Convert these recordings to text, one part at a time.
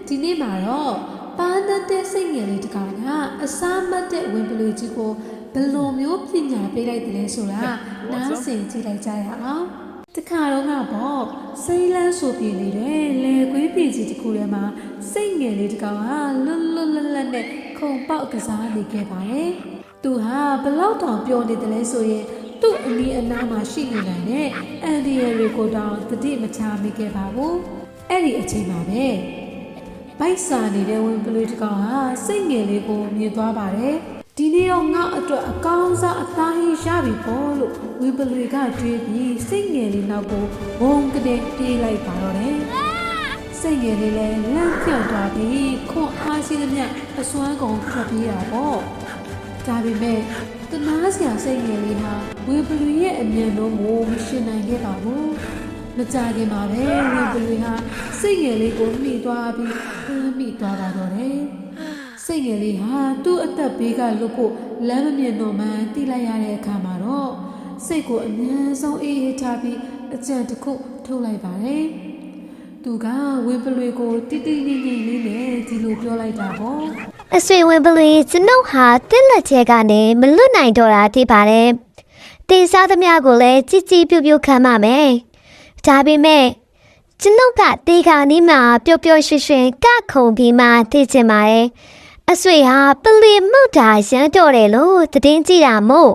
ဒီနေ့မှာတော့ပါတဲ့စိတ်ငယ်လေးတစ်ကောင်ကအစားမတ်တဲ့ဝင်ပလူကြီးကိုဘယ်လိုမျိုးပညာပေးလိုက်တယ်လဲဆိုတာနားဆင်ကြည့်လိုက်ကြရအောင်တခါတော့ကပေါ့စိတ်လန်းဆိုပြနေတဲ့လေခွေးပြည်ကြီးတစ်ခုထဲမှာစိတ်ငယ်လေးတစ်ကောင်ဟာလွတ်လွတ်လပ်လပ်နဲ့ခုံပေါက်ကစားနေခဲ့ပါတယ်သူဟာဘလောက်တောင်ပျော်နေတယ်လဲဆိုရင်သူ့အနီးအနားမှာရှိနေနိုင်တဲ့အန်ဒီရီကိုတောင်တတိမချမိခဲ့ပါဘူးအဲ့ဒီအချိန်မှာပဲဘိုက်စာနေတဲ့ဝင်ပလူတစ်ကောင်ဟာစိတ်ငယ်လေးကိုမြင်သွားပါတယ်ဒီနေ့တော့ငါအတွက်အကောင်းစားအသားဟင်းရပြီပေါ့လို့ဝင်ပလူကတွေးပြီးစိတ်ငယ်လေးနောက်ကိုဘုံကနေပြေးလိုက်ပါတော့တယ်စိတ်ငယ်လေးလည်းလန့်ပြောင်းသွားပြီးခွန်အားရှိသမျှအစွမ်းကုန်ထွက်ပြေးတာပေါ့ဒါပေမဲ့တနာစရာစိတ်ငယ်လေးဟာဝင်ပလူရဲ့အမြန်လုံးကိုမရှင်နိုင်ခဲ့ပါဘူးမကြခင်မှာပဲဝင်ပလူဟာစိတ်ငယ်လေးကိုနှိသွားပြီးမိသွားပါတော့တယ်စိတ်ငယ်လေးဟာသူ့အသက်ဘေးကလွတ်ဖို့လမ်းမမြင်တော့မှတိလိုက်ရတဲ့အခါမှာတော့စိတ်ကိုအမြန်ဆုံးအေးအေးထားပြီးအကြံတစ်ခုထုတ်လိုက်ပါတယ်သူကဝင်ပလူကိုတိတိငိမ့်ငိမ့်လေးနဲ့ဒီလိုပြောလိုက်တာပေါ့အဆွေဝင်ပလူကျွန်ုပ်ဟာတင်းလက်ချဲကနေမလွတ်နိုင်တော့တာဖြစ်ပါတယ်တင်စားသမျှကိုလည်းကြည်ကြည်ပြူပြူခံပါမယ်ဒါပေမဲ့ကျွန်ုပ်ကတေခါနီးမှာပျော်ပျော်ရွှင်ရွှင်ကခုံပြီးမှသိချင်ပါတယ်အဆွေဟာပလီမှုတ်တာရမ်းတော့တယ်လို့သတင်းကြည့်တာမို့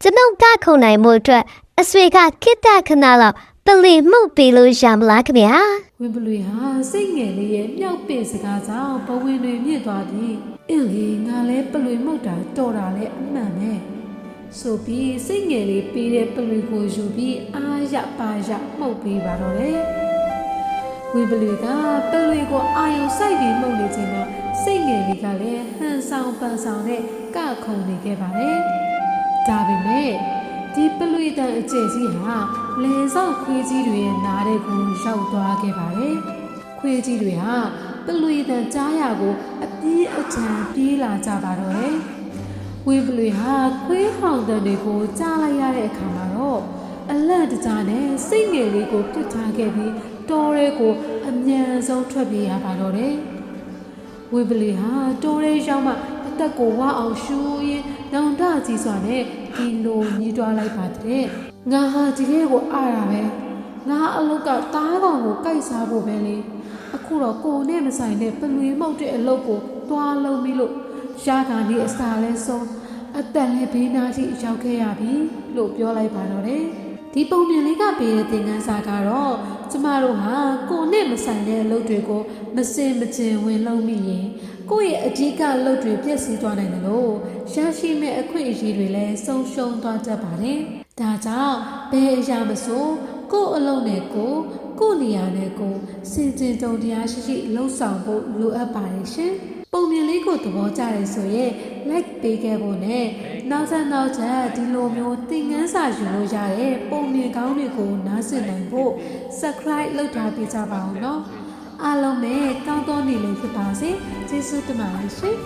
ကျွန်ုပ်ကခုံနိုင်မှုအတွက်အဆွေကခိတ္တခဏလောက်ပလီမှုတ်ပြီးလို့ရမလားခင်ဗျာဝင်ပလူဟာစိတ်ငယ်လေးရဲ့မြောက်ပင်စကားကြောင့်ဘဝင်တွေမြင့်သွားပြီးအင်းလေငါလဲပလူမှုတ်တာတော်တာလဲအမှန်ပဲဆိုပြီးစိတ်ငယ်လေးပေးတဲ့ပလူကိုယူပြီးအားရပါရမှုတ်ပေးပါတော့တယ်ဝင်ပလူကပလူကိုအာယုံစိုက်ပြီးမှုတ်နေချိန်မှာစိတ်ငယ်လေးကလည်းဟန်ဆောင်ပန်ဆောင်နဲ့ကခုံနေခဲ့ပါတယ်ဒါပေမဲ့ဒီပလူတန်အကျယ်ကြီးဟာလေဆောက်ခွေးကြီးတွေရဲ့နားတဲ့ကိုရောက်သွားခဲ့ပါတယ်ခွေးကြီးတွေဟာပလူတန်ကြားရကိုအပြေးအချံပြေးလာကြပါတော့တယ်ဝေပလူဟာခွေးဟောင်တန်တွေကိုကြားလိုက်ရတဲ့အခါမှာတော့အလန့်တကြားနဲ့စိတ်ငယ်လေးကိုပြစ်ထားခဲ့ပြီးတောရဲကိုအမြန်ဆုံးထွက်ပြေးရပါတော့တယ်ဝေပလူဟာတောရဲရောက်မှအသက်ကိုဝအောင်ရှူရင်းနောင်တကြီးစွာနဲ့ဒီလိုညှိတွားလိုက်ပါတဲ့ငါဟာဒီလေးကိုအားရပဲငါအလုတ်ကတားကောင်ကိုကိုက်စားဖို့ပဲလေအခုတော့ကိုနဲ့မဆိုင်တဲ့ပလွေမောက်တဲ့အလုတ်ကိုတွားလုံးပြီးလို့ရှားကနေအစာလဲဆုံးအသက်လဲဘေးနားထိရောက်ခဲ့ရပြီလို့ပြောလိုက်ပါတော့တယ်ဒီပုံမြင်လေးကပေးတဲ့သင်ခန်းစာကတော့ကျမတို့ဟာကိုနဲ့မဆိုင်တဲ့အလုပ်တွေကိုမစင်မကျင်ဝင်လုံးမိရင်ကိုယ့်ရဲ့အဓိကအလုပ်တွေပြည့်စည်သွားနိုင်တယ်လို့ရရှိမဲ့အခွင့်အရေးတွေလည်းဆုံးရှုံးသွားတတ်ပါတယ်ဒါကြောင့်ဘယ်အရာမဆိုကိုယ့်အလုပ်နဲ့ကိုယ့်နေရာနဲ့ကိုစင်ကြင်တုံတရားရှိရှိလှုပ်ဆောင်ဖို့လိုအပ်ပါတယ်ရှင်ပုံမြင်လေးကိုသဘောကျတယ်ဆိုရင် like ပေးခဲ့ဖို့နဲ့နောက်ထပ်ဒီလိုမျိုးသင်ခန်းစာယူလို့ရတဲ့ပုံမြင်ကောင်းတွေကိုနားဆင်နိုင်ဖို့ subscribe လုပ်ထားပေးကြပါဦးနော်အားလုံးပဲကောင်းသောနေ့လေးဖြစ်ပါစေကျေးဇူးတင်ပါတယ်ရှင်